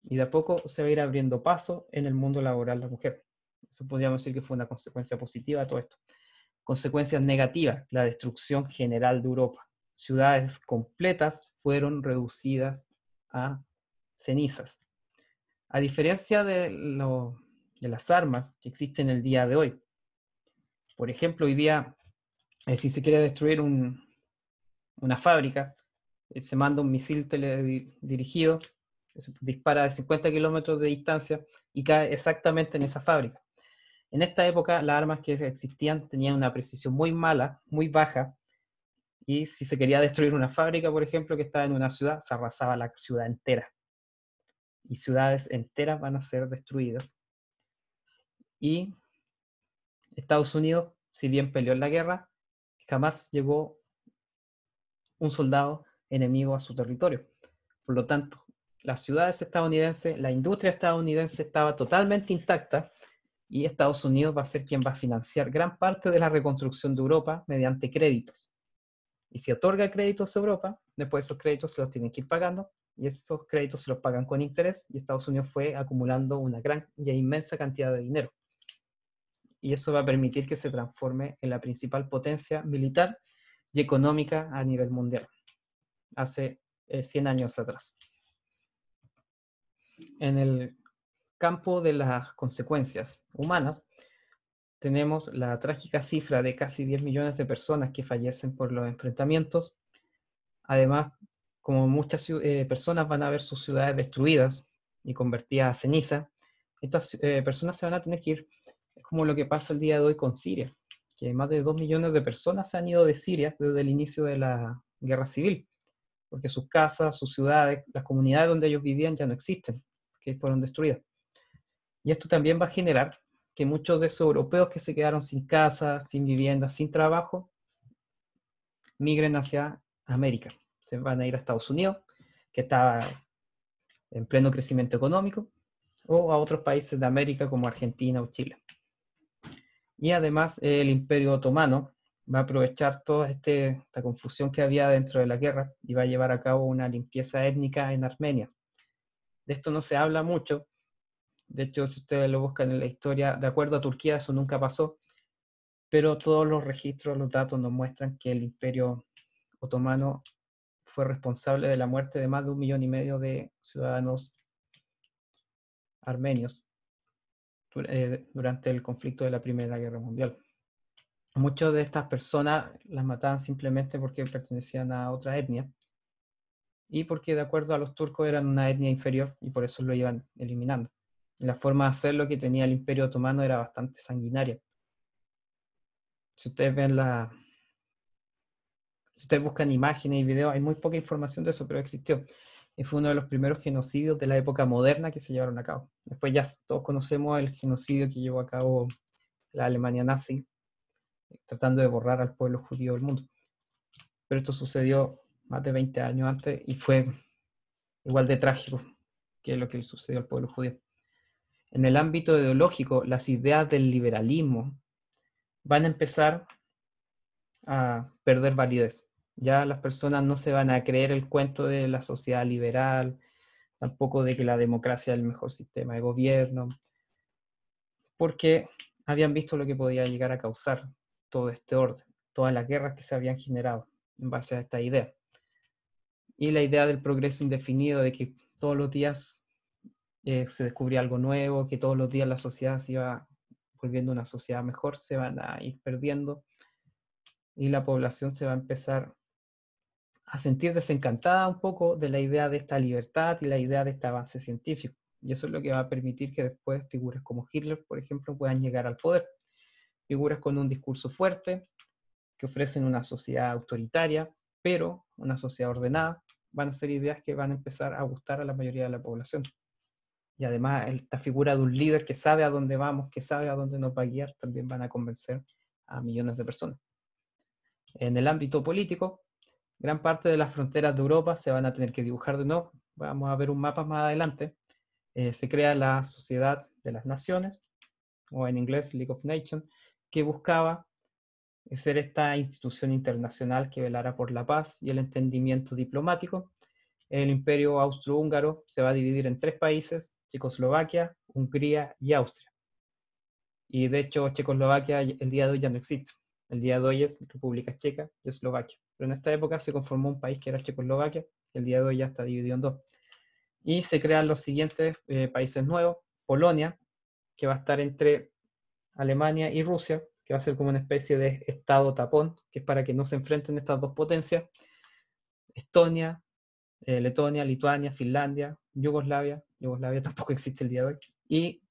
Y de a poco se va a ir abriendo paso en el mundo laboral de la mujer. Eso podríamos decir que fue una consecuencia positiva de todo esto. Consecuencias negativas: la destrucción general de Europa. Ciudades completas fueron reducidas a cenizas. A diferencia de las armas que existen el día de hoy. Por ejemplo, hoy día, si se quiere destruir una fábrica, se manda un misil teledirigido, se dispara de 50 kilómetros de distancia y cae exactamente en esa fábrica. En esta época, las armas que existían tenían una precisión muy mala, muy baja, y si se quería destruir una fábrica, por ejemplo, que estaba en una ciudad, se arrasaba la ciudad entera. Y ciudades enteras van a ser destruidas. Y Estados Unidos, si bien peleó en la guerra, jamás llegó un soldado enemigo a su territorio. Por lo tanto, las ciudades estadounidenses, la industria estadounidense estaba totalmente intacta y Estados Unidos va a ser quien va a financiar gran parte de la reconstrucción de Europa mediante créditos. Y si otorga créditos a Europa, después esos créditos se los tienen que ir pagando, y esos créditos se los pagan con interés, y Estados Unidos fue acumulando una gran y inmensa cantidad de dinero. Y eso va a permitir que se transforme en la principal potencia militar y económica a nivel mundial, hace 100 años atrás. En el campo de las consecuencias humanas, tenemos la trágica cifra de casi 10 millones de personas que fallecen por los enfrentamientos. Además, como muchas personas van a ver sus ciudades destruidas y convertidas a ceniza, estas personas se van a tener que ir. Es como lo que pasa el día de hoy con Siria, que más de 2 millones de personas se han ido de Siria desde el inicio de la guerra civil, porque sus casas, sus ciudades, las comunidades donde ellos vivían ya no existen, que fueron destruidas. Y esto también va a generar que muchos de esos europeos que se quedaron sin casa, sin vivienda, sin trabajo, migren hacia América. Se van a ir a Estados Unidos, que está en pleno crecimiento económico, o a otros países de América como Argentina o Chile. Y además el Imperio Otomano va a aprovechar toda esta confusión que había dentro de la guerra y va a llevar a cabo una limpieza étnica en Armenia. De esto no se habla mucho. De hecho, si ustedes lo buscan en la historia, de acuerdo a Turquía, eso nunca pasó, pero todos los registros, los datos nos muestran que el Imperio Otomano fue responsable de la muerte de más de 1,5 millones de ciudadanos armenios durante el conflicto de la Primera Guerra Mundial. Muchas de estas personas las mataban simplemente porque pertenecían a otra etnia y porque de acuerdo a los turcos eran una etnia inferior y por eso lo iban eliminando. La forma de hacerlo que tenía el Imperio Otomano era bastante sanguinaria. Si ustedes ven si ustedes buscan imágenes y videos, hay muy poca información de eso, pero existió. Y fue uno de los primeros genocidios de la época moderna que se llevaron a cabo. Después ya todos conocemos el genocidio que llevó a cabo la Alemania nazi, tratando de borrar al pueblo judío del mundo. Pero esto sucedió más de 20 años antes y fue igual de trágico que lo que le sucedió al pueblo judío. En el ámbito ideológico, las ideas del liberalismo van a empezar a perder validez. Ya las personas no se van a creer el cuento de la sociedad liberal, tampoco de que la democracia es el mejor sistema de gobierno, porque habían visto lo que podía llegar a causar todo este orden, todas las guerras que se habían generado en base a esta idea. Y la idea del progreso indefinido, de que todos los días se descubría algo nuevo, que todos los días la sociedad se iba volviendo una sociedad mejor, se van a ir perdiendo y la población se va a empezar a sentir desencantada un poco de la idea de esta libertad y la idea de este avance científico. Y eso es lo que va a permitir que después figuras como Hitler, por ejemplo, puedan llegar al poder. Figuras con un discurso fuerte, que ofrecen una sociedad autoritaria, pero una sociedad ordenada, van a ser ideas que van a empezar a gustar a la mayoría de la población. Y además esta figura de un líder que sabe a dónde vamos, que sabe a dónde nos va a guiar, también van a convencer a millones de personas. En el ámbito político, gran parte de las fronteras de Europa se van a tener que dibujar de nuevo. Vamos a ver un mapa más adelante. Se crea la Sociedad de las Naciones, o en inglés League of Nations, que buscaba ser esta institución internacional que velara por la paz y el entendimiento diplomático. El Imperio Austrohúngaro se va a dividir en 3 países: Checoslovaquia, Hungría y Austria. Y de hecho Checoslovaquia el día de hoy ya no existe. El día de hoy es República Checa y Eslovaquia. Pero en esta época se conformó un país que era Checoslovaquia, que el día de hoy ya está dividido en 2. Y se crean los siguientes países nuevos: Polonia, que va a estar entre Alemania y Rusia, que va a ser como una especie de estado tapón, que es para que no se enfrenten estas dos potencias. Estonia, Letonia, Lituania, Finlandia, Yugoslavia tampoco existe el día de hoy, y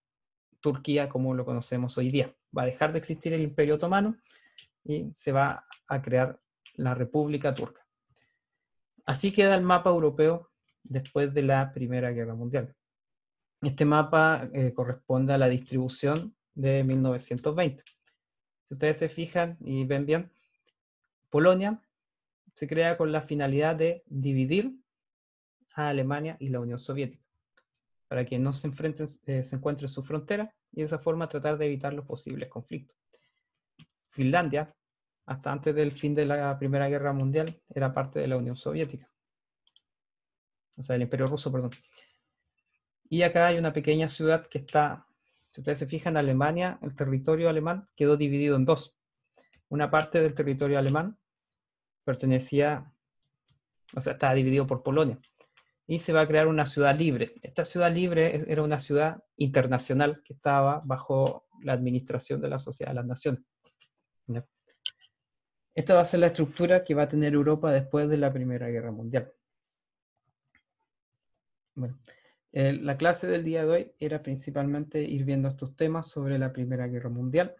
Turquía como lo conocemos hoy día. Va a dejar de existir el Imperio Otomano y se va a crear la República Turca. Así queda el mapa europeo después de la Primera Guerra Mundial. Este mapa corresponde a la distribución de 1920. Si ustedes se fijan y ven bien, Polonia se crea con la finalidad de dividir a Alemania y la Unión Soviética, para que no se enfrenten, se encuentren en su frontera y de esa forma tratar de evitar los posibles conflictos. Finlandia, hasta antes del fin de la Primera Guerra Mundial, era parte de la Unión Soviética. O sea, del Imperio Ruso, perdón. Y acá hay una pequeña ciudad que está, si ustedes se fijan, Alemania, el territorio alemán quedó dividido en dos. Una parte del territorio alemán pertenecía, o sea, estaba dividido por Polonia. Y se va a crear una ciudad libre. Esta ciudad libre era una ciudad internacional que estaba bajo la administración de la Sociedad de las Naciones. ¿Ya? Esta va a ser la estructura que va a tener Europa después de la Primera Guerra Mundial. Bueno, la clase del día de hoy era principalmente ir viendo estos temas sobre la Primera Guerra Mundial.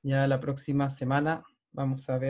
Ya la próxima semana vamos a ver